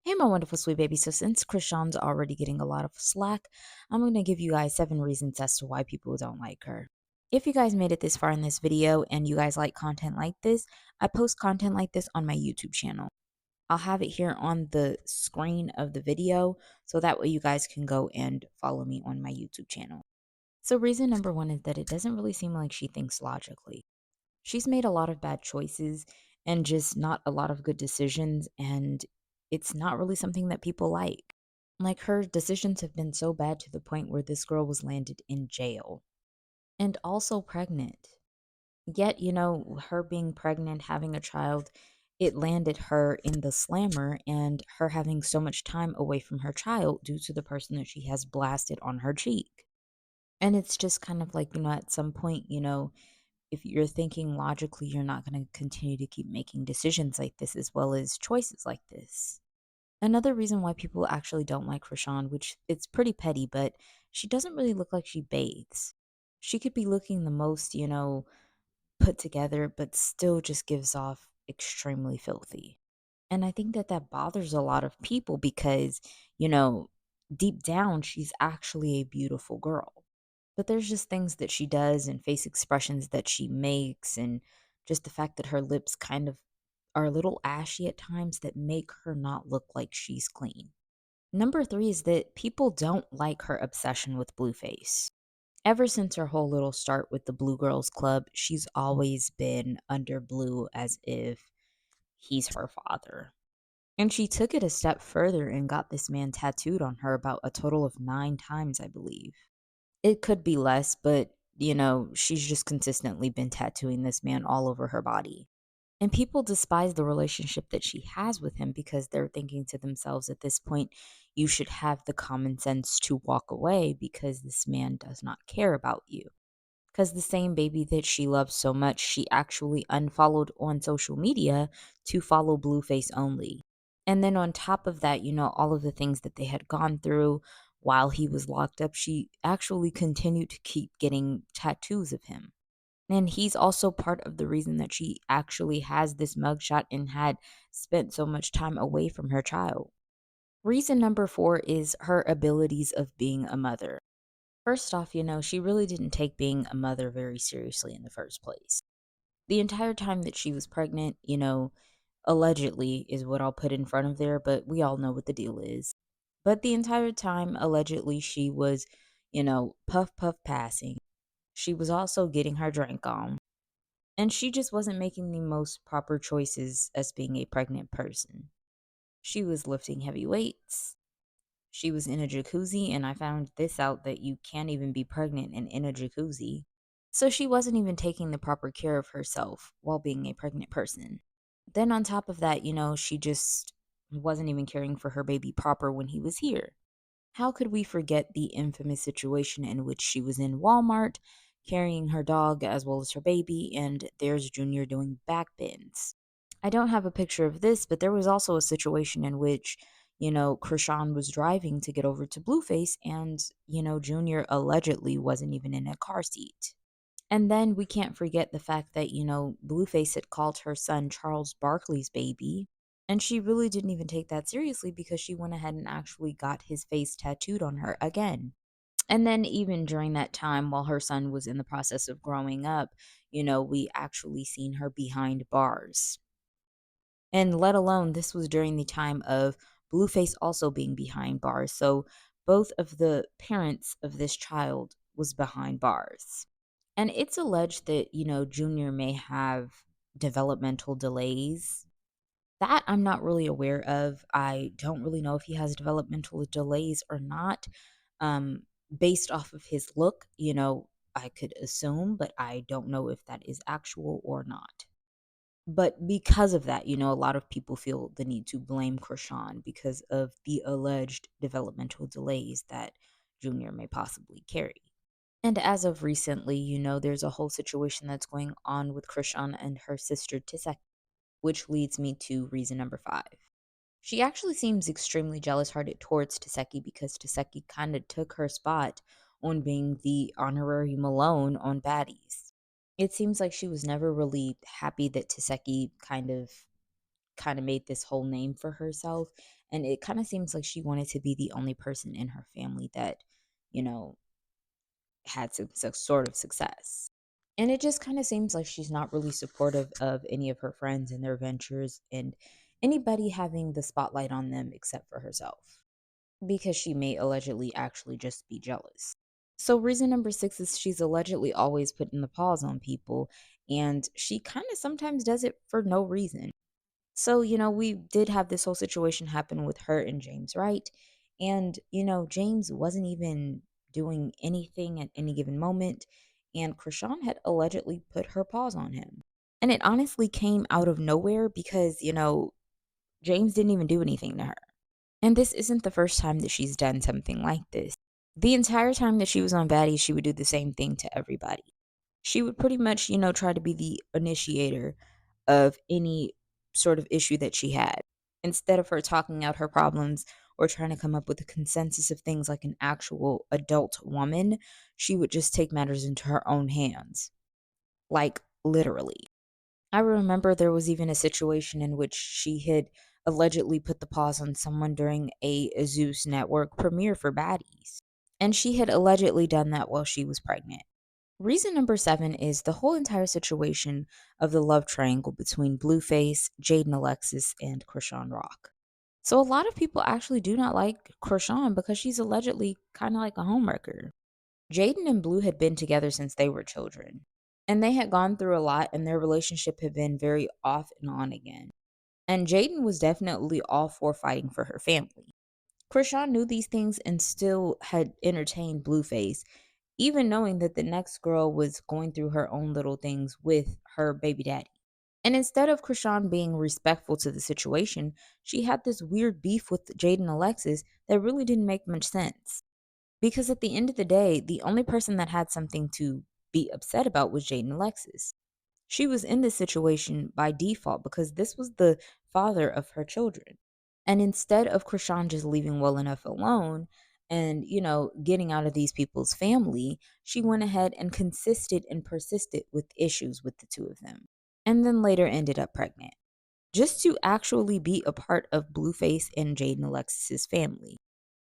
Hey, my wonderful sweet baby. So, since Krishan's already getting a lot of slack, I'm going to give you guys 7 reasons as to why people don't like her. If you guys made it this far in this video and you guys like content like this, I post content like this on my YouTube channel. I'll have it here on the screen of the video so that way you guys can go and follow me on my YouTube channel. So, reason number one is that it doesn't really seem like she thinks logically. She's made a lot of bad choices and just not a lot of good decisions, and it's not really something that people like. Like, her decisions have been so bad to the point where this girl was landed in jail and also pregnant. Yet, her being pregnant, having a child, it landed her in the slammer and her having so much time away from her child due to the person that she has blasted on her cheek. And it's just kind of like, at some point, if you're thinking logically, you're not going to continue to keep making decisions like this as well as choices like this. Another reason why people actually don't like Rashawn, which it's pretty petty, but she doesn't really look like she bathes. She could be looking the most, put together, but still just gives off extremely filthy. And I think that that bothers a lot of people because, you know, deep down, she's actually a beautiful girl. But there's just things that she does and face expressions that she makes, and just the fact that her lips kind of are a little ashy at times that make her not look like she's clean. Number three is that people don't like her obsession with Blueface. Ever since her whole little start with the Blue Girls Club, she's always been under Blue as if he's her father. And she took it a step further and got this man tattooed on her about a total of 9 times, I believe. It could be less, but she's just consistently been tattooing this man all over her body. And people despise the relationship that she has with him because they're thinking to themselves at this point, you should have the common sense to walk away because this man does not care about you. Because the same baby that she loves so much, she actually unfollowed on social media to follow Blueface only. And then on top of that, all of the things that they had gone through while he was locked up, she actually continued to keep getting tattoos of him. And he's also part of the reason that she actually has this mugshot and had spent so much time away from her child. Reason number four is her abilities of being a mother. First off, she really didn't take being a mother very seriously in the first place. The entire time that she was pregnant, allegedly is what I'll put in front of there, but we all know what the deal is. But the entire time, allegedly, she was, puff puff passing. She was also getting her drink on. And she just wasn't making the most proper choices as being a pregnant person. She was lifting heavy weights. She was in a jacuzzi, and I found this out that you can't even be pregnant and in a jacuzzi. So she wasn't even taking the proper care of herself while being a pregnant person. Then, on top of that, she just wasn't even caring for her baby proper when he was here. How could we forget the infamous situation in which she was in Walmart carrying her dog as well as her baby, and there's Junior doing back bends? I don't have a picture of this, but there was also a situation in which, Krishan was driving to get over to Blueface, and, Junior allegedly wasn't even in a car seat. And then we can't forget the fact that, Blueface had called her son Charles Barkley's baby. And she really didn't even take that seriously because she went ahead and actually got his face tattooed on her again. And then, even during that time, while her son was in the process of growing up, we actually seen her behind bars. And let alone, this was during the time of Blueface also being behind bars. So both of the parents of this child was behind bars. And it's alleged that, Junior may have developmental delays. That I'm not really aware of. I don't really know if he has developmental delays or not. Based off of his look, I could assume, but I don't know if that is actual or not. But because of that, a lot of people feel the need to blame Krishan because of the alleged developmental delays that Junior may possibly carry. And as of recently, there's a whole situation that's going on with Krishan and her sister Tisek, which leads me to reason number five. She actually seems extremely jealous hearted towards Taseki because Taseki kind of took her spot on being the honorary Malone on Baddies. It seems like she was never really happy that Taseki kind of kind of made this whole name for herself. And it kind of seems like she wanted to be the only person in her family that, you know, had some sort of success. And it just kind of seems like she's not really supportive of any of her friends and their ventures and anybody having the spotlight on them except for herself, because she may allegedly actually just be jealous. So, reason number six is she's allegedly always putting the pause on people, and she kind of sometimes does it for no reason. So, we did have this whole situation happen with her and James, right? And, James wasn't even doing anything at any given moment, and Krishan had allegedly put her paws on him. And it honestly came out of nowhere because, James didn't even do anything to her. And this isn't the first time that she's done something like this. The entire time that she was on Baddies, she would do the same thing to everybody. She would pretty much, try to be the initiator of any sort of issue that she had. Instead of her talking out her problems or trying to come up with a consensus of things like an actual adult woman, she would just take matters into her own hands. Like, literally. I remember there was even a situation in which she had allegedly put the pause on someone during a Zeus network premiere for Baddies. And she had allegedly done that while she was pregnant. Reason number seven is the whole entire situation of the love triangle between Blueface, Jaden Alexis, and Krishan Rock. So a lot of people actually do not like Krishan because she's allegedly kind of like a homewrecker. Jaden and Blue had been together since they were children, and they had gone through a lot, and their relationship had been very off and on again. And Jaden was definitely all for fighting for her family. Krishan knew these things and still had entertained Blueface, even knowing that the next girl was going through her own little things with her baby daddy. And instead of Krishan being respectful to the situation, she had this weird beef with Jaden Alexis that really didn't make much sense. Because at the end of the day, the only person that had something to be upset about was Jaden Alexis. She was in this situation by default because this was the father of her children. And instead of Krishan just leaving well enough alone and, getting out of these people's family, she went ahead and consisted and persisted with issues with the two of them. And then later ended up pregnant. Just to actually be a part of Blueface and Jaden Alexis's family.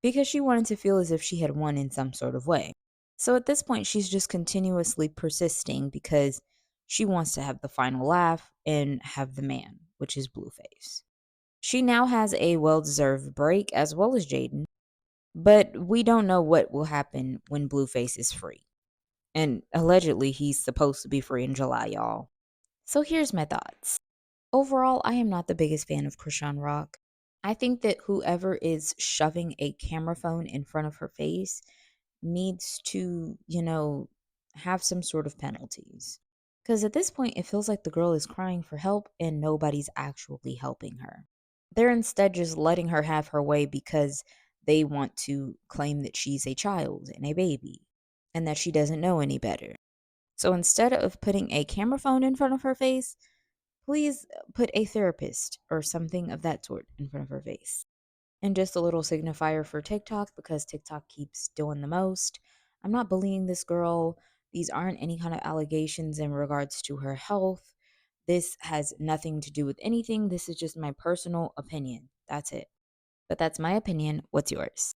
Because she wanted to feel as if she had won in some sort of way. So at this point, she's just continuously persisting because she wants to have the final laugh and have the man, which is Blueface. She now has a well deserved break as well as Jaden, but we don't know what will happen when Blueface is free. And allegedly, he's supposed to be free in July, y'all. So here's my thoughts. Overall, I am not the biggest fan of Krishan Rock. I think that whoever is shoving a camera phone in front of her face needs to, have some sort of penalties. Because at this point, it feels like the girl is crying for help and nobody's actually helping her. They're instead just letting her have her way because they want to claim that she's a child and a baby and that she doesn't know any better. So instead of putting a camera phone in front of her face, please put a therapist or something of that sort in front of her face. And just a little signifier for TikTok because TikTok keeps doing the most. I'm not bullying this girl. These aren't any kind of allegations in regards to her health. This has nothing to do with anything. This is just my personal opinion. That's it. But that's my opinion. What's yours?